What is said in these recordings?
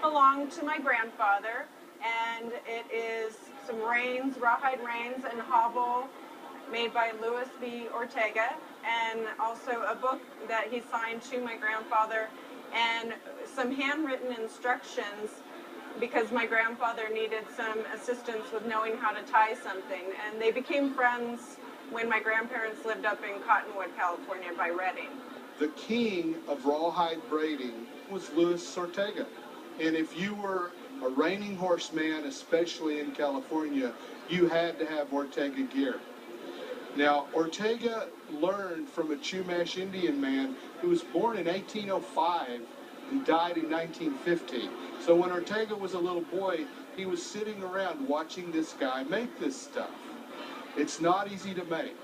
belonged to my grandfather, and it is some reins, rawhide reins and hobble made by Louis B. Ortega, and also a book that he signed to my grandfather, and some handwritten instructions because my grandfather needed some assistance with knowing how to tie something. And they became friends when my grandparents lived up in Cottonwood, California by Redding. The king of rawhide braiding was Louis Ortega. And if you were a reining horseman, especially in California, you had to have Ortega gear. Now, Ortega learned from a Chumash Indian man who was born in 1805 and died in 1950. So when Ortega was a little boy, he was sitting around watching this guy make this stuff. It's not easy to make.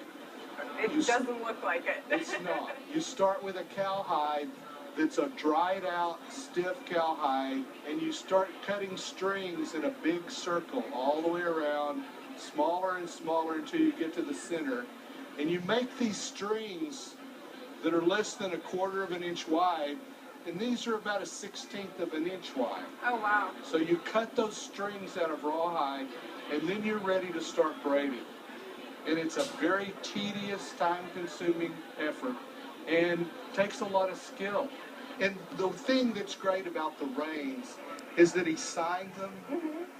It doesn't look like it. It's not. You start with a cowhide that's a dried out, stiff cowhide, and you start cutting strings in a big circle all the way around, smaller and smaller until you get to the center. And you make these strings that are less than 1/4 of an inch wide, and these are about 1/16 of an inch wide. Oh, wow. So you cut those strings out of rawhide, and then you're ready to start braiding. And it's a very tedious, time-consuming effort, and takes a lot of skill. And the thing that's great about the reins is that he signed them,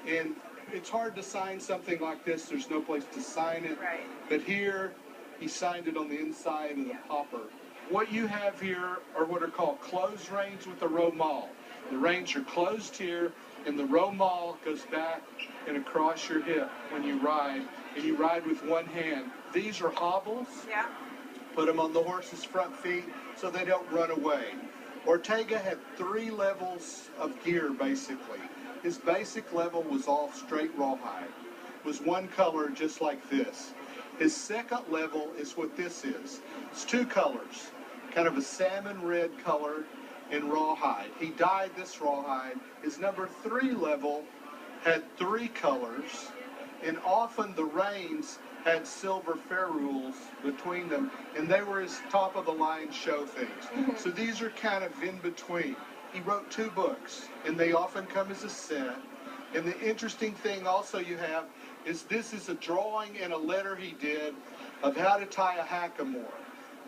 and it's hard to sign something like this. There's no place to sign it. Right. But here, he signed it on the inside of the popper. What you have here are what are called closed reins with a romal. The reins are closed here, and the romal goes back and across your hip when you ride, and you ride with one hand. These are hobbles. Yeah. Put them on the horse's front feet so they don't run away. Ortega had 3 levels of gear, basically. His basic level was all straight rawhide. It was one color just like this. His second level is what this is. It's 2 colors, kind of a salmon red color in rawhide. He dyed this rawhide. His number 3 level had 3 colors, and often the reins had silver ferrules between them, and they were his top-of-the-line show things. So these are kind of in between. He wrote 2 books, and they often come as a set. And the interesting thing also you have is this is a drawing and a letter he did of how to tie a hackamore.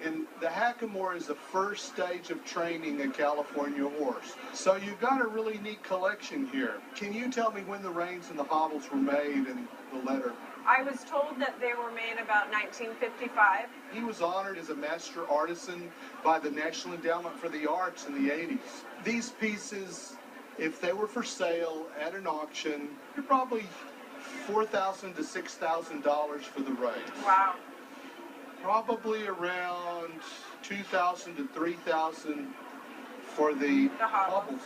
And the hackamore is the first stage of training a California horse. So you've got a really neat collection here. Can you tell me when the reins and the hobbles were made and the letter? I was told that they were made about 1955. He was honored as a master artisan by the National Endowment for the Arts in the 80s. These pieces, if they were for sale at an auction, you're probably $4,000 to $6,000 for the reins. Wow. Probably around $2,000 to $3,000 for the hobbles.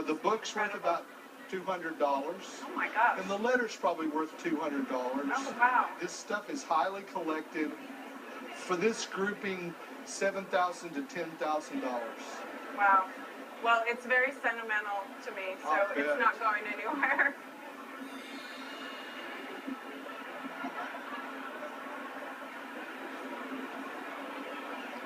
The book's worth about $200. Oh my gosh. And the letter's probably worth $200. Oh wow. This stuff is highly collected. For this grouping, $7,000 to $10,000. Wow. Well, it's very sentimental to me, so it's not going anywhere.